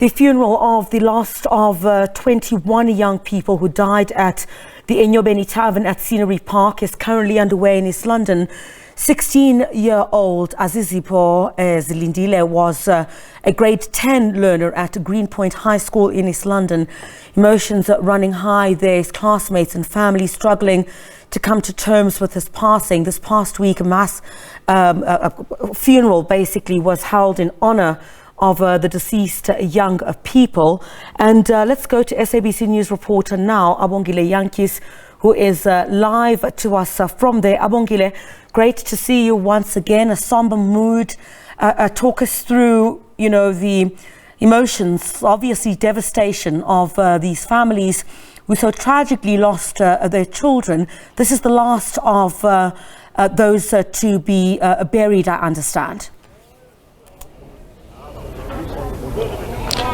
The funeral of the last of 21 young people who died at the Enyobeni tavern at Scenery Park is currently underway in East London. 16-year-old Azizipho Zilindile was a grade 10 learner at Greenpoint High School in East London. Emotions running high there, his classmates and family struggling to come to terms with his passing. This past week, a mass funeral basically was held in honor of the deceased young people. And let's go to SABC News reporter now, Abongile Jantjies, who is live to us from there. Abongile, great to see you once again. A somber mood. Talk us through, the emotions, obviously devastation of these families who so tragically lost their children. This is the last of those to be buried, I understand.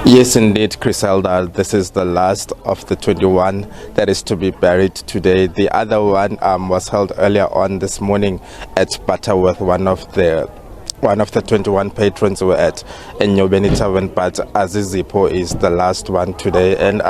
Yes, indeed, Criselda. This is the last of the 21 that is to be buried today. The other one was held earlier on this morning at Butterworth, one of the 21 patrons were at Enyobeni tavern, but Azizipho is the last one today. And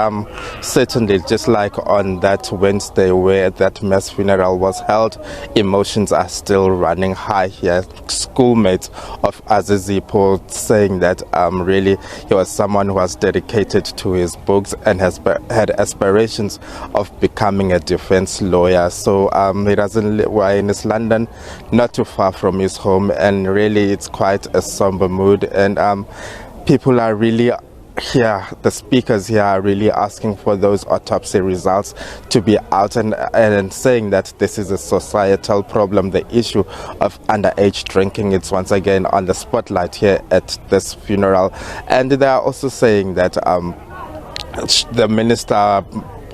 certainly, just like on that Wednesday where that mass funeral was held, emotions are still running high here. Schoolmates of Azizipho saying that really he was someone who was dedicated to his books and has had aspirations of becoming a defense lawyer. So he doesn't live in East London, not too far from his home, and really it's quite a somber mood, and people are really here, the speakers here are really asking for those autopsy results to be out and saying that this is a societal problem. The issue of underage drinking, it's once again on the spotlight here at this funeral. And they are also saying that the Minister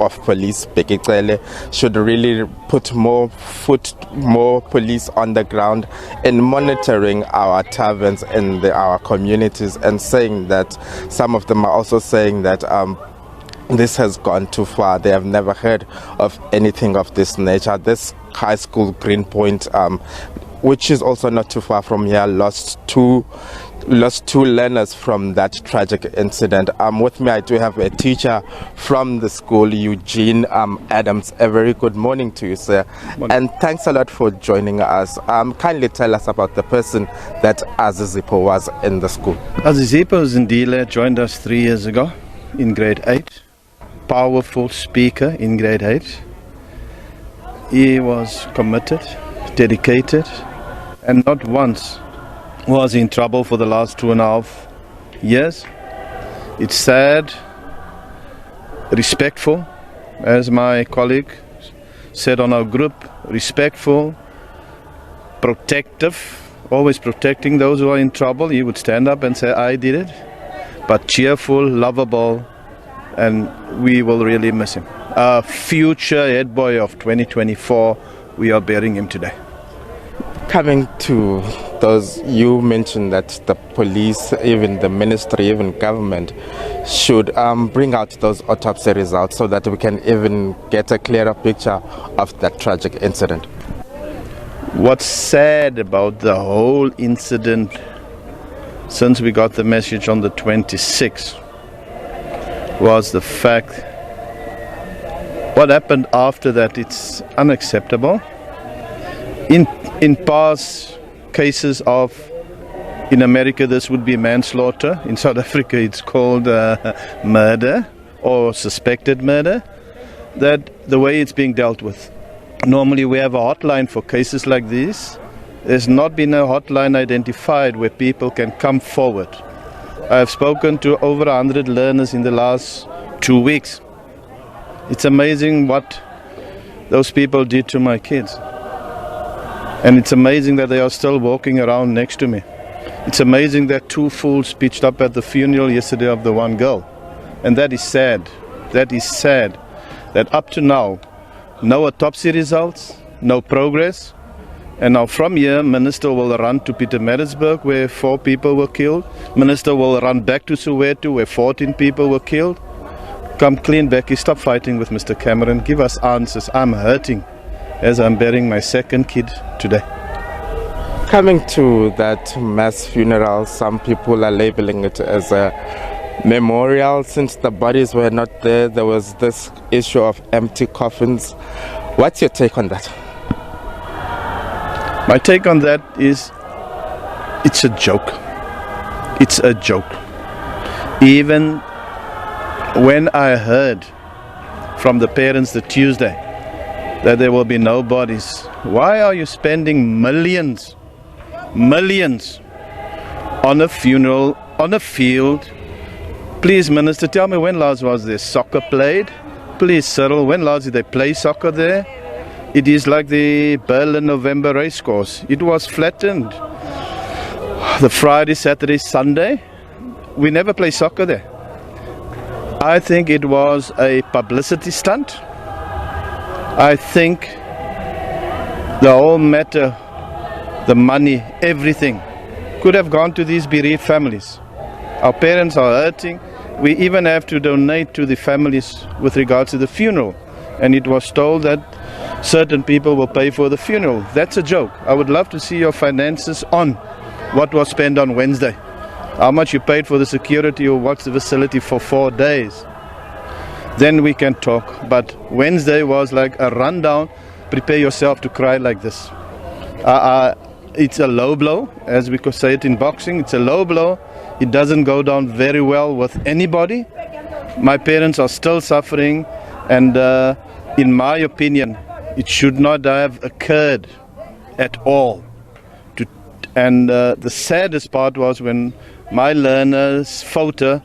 of Police, Bekicele, should really put more police on the ground in monitoring our taverns in our communities, and saying that some of them are also saying that this has gone too far. They have never heard of anything of this nature. This high school, Greenpoint, which is also not too far from here, lost two learners from that tragic incident. With me, I do have a teacher from the school, Eugene Adams. A very good morning to you, sir. Morning. And thanks a lot for joining us. Kindly tell us about the person that Azizipho was in the school. Azizipho Zilindile joined us 3 years ago in grade 8. Powerful speaker in grade 8. He was committed, dedicated, and not once was in trouble for the last 2.5 years. It's sad, respectful, as my colleague said on our group, respectful, protective, always protecting those who are in trouble. He would stand up and say, I did it, but cheerful, lovable, and we will really miss him. Our future head boy of 2024, we are burying him today. Coming to those, you mentioned that the police, even the ministry, even government should bring out those autopsy results so that we can even get a clearer picture of that tragic incident. What's sad about the whole incident, since we got the message on the 26th, was the fact what happened after that. It's unacceptable. In past cases in America, this would be manslaughter. In South Africa, it's called murder or suspected murder. That the way it's being dealt with. Normally, we have a hotline for cases like this. There's not been a hotline identified where people can come forward. I've spoken to over 100 learners in the last 2 weeks. It's amazing what those people did to my kids. And it's amazing that they are still walking around next to me. It's amazing that 2 fools pitched up at the funeral yesterday of the one girl. And that is sad. That is sad. That up to now, no autopsy results, no progress. And now from here, Minister will run to Pietermaritzburg where 4 people were killed. Minister will run back to Soweto where 14 people were killed. Come clean back. Stop fighting with Mr. Cameron. Give us answers. I'm hurting as I'm burying my second kid today. Coming to that mass funeral, some people are labeling it as a memorial, since the bodies were not there, there was this issue of empty coffins. What's your take on that? My take on that is it's a joke. It's a joke. Even when I heard from the parents the Tuesday that there will be no bodies, why are you spending millions on a funeral, on a field? Please, Minister, tell me when last was there soccer played? Please, Cyril, when last did they play soccer there? It is like the Berlin November racecourse. It was flattened. The Friday, Saturday, Sunday, we never play soccer there. I think it was a publicity stunt. I think the whole matter, the money, everything could have gone to these bereaved families. Our parents are hurting. We even have to donate to the families with regards to the funeral. And it was told that certain people will pay for the funeral. That's a joke. I would love to see your finances on what was spent on Wednesday. How much you paid for the security or what's the facility for 4 days. Then we can talk. But Wednesday was like a rundown. Prepare yourself to cry like this. It's a low blow, as we could say it in boxing. It's a low blow. It doesn't go down very well with anybody. My parents are still suffering, and in my opinion, it should not have occurred at all. And the saddest part was when my learner's photo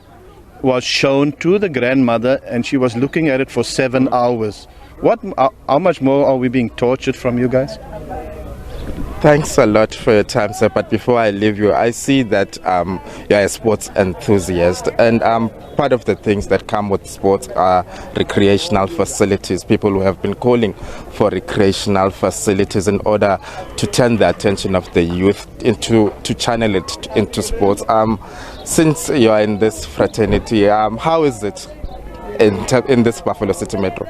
was shown to the grandmother, and she was looking at it for 7 hours. How much more are we being tortured from you guys? Thanks a lot for your time, sir. But before I leave you, I see that you're a sports enthusiast, and part of the things that come with sports are recreational facilities. People who have been calling for recreational facilities in order to turn the attention of the youth to channel it into sports. Since you are in this fraternity, how is it in this Buffalo City Metro?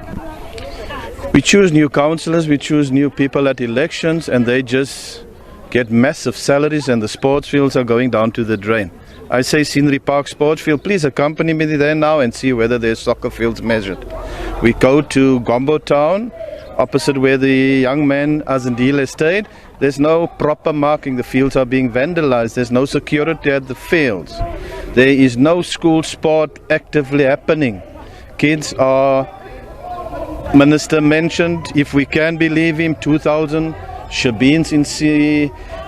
We choose new councillors, we choose new people at elections, and they just get massive salaries, and the sports fields are going down to the drain. I say Scenery Park Sports Field, please accompany me there now and see whether there's soccer fields measured. We go to Gombo Town, opposite where the young man Azizipho stayed. There's no proper marking. The fields are being vandalized. There's no security at the fields. There is no school sport actively happening. Kids are... Minister mentioned, if we can believe him, 2,000 Shabeens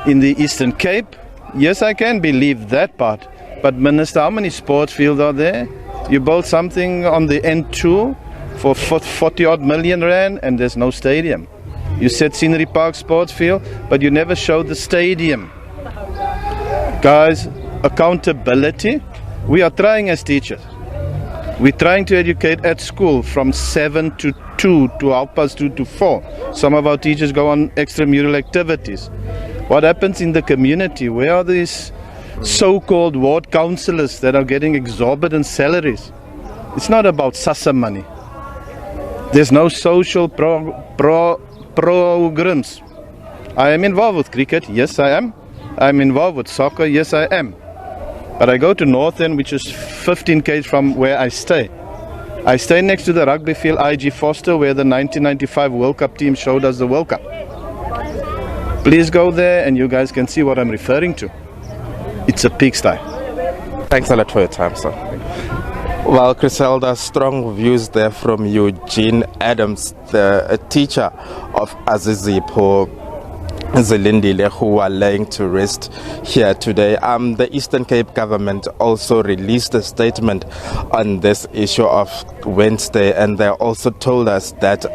in the Eastern Cape. Yes, I can believe that part. But Minister, how many sports fields are there? You built something on the N2 for 40 odd million rand, and there's no stadium. You said Scenery Park Sports Field, but you never showed the stadium. Guys, accountability. We are trying as teachers. We're trying to educate at school from 7 to 2 to 2:30 to 4. Some of our teachers go on extramural activities. What happens in the community? Where are these so-called ward councillors that are getting exorbitant salaries? It's not about SASSA money. There's no social programs. I am involved with cricket. Yes, I am. I'm involved with soccer. Yes, I am. But I go to North End, which is 15 km from where I stay. I stay next to the rugby field IG Foster, where the 1995 World Cup team showed us the World Cup. Please go there and you guys can see what I'm referring to. It's a pigsty. Thanks a lot for your time, sir. Well, Griselda, strong views there from Eugene Adams, a teacher of Azizipho Zilindile, who are laying to rest here today. The Eastern Cape government also released a statement on this issue of Wednesday, and they also told us that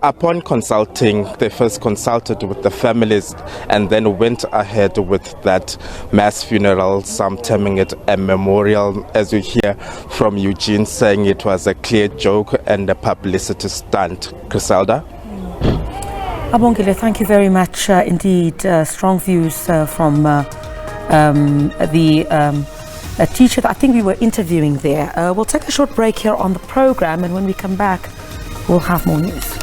upon consulting, they first consulted with the families and then went ahead with that mass funeral, some terming it a memorial, as you hear from Eugene saying it was a clear joke and a publicity stunt. Griselda? Abongile, thank you very much indeed. Strong views from the teacher that I think we were interviewing there. We'll take a short break here on the program, and when we come back, we'll have more news.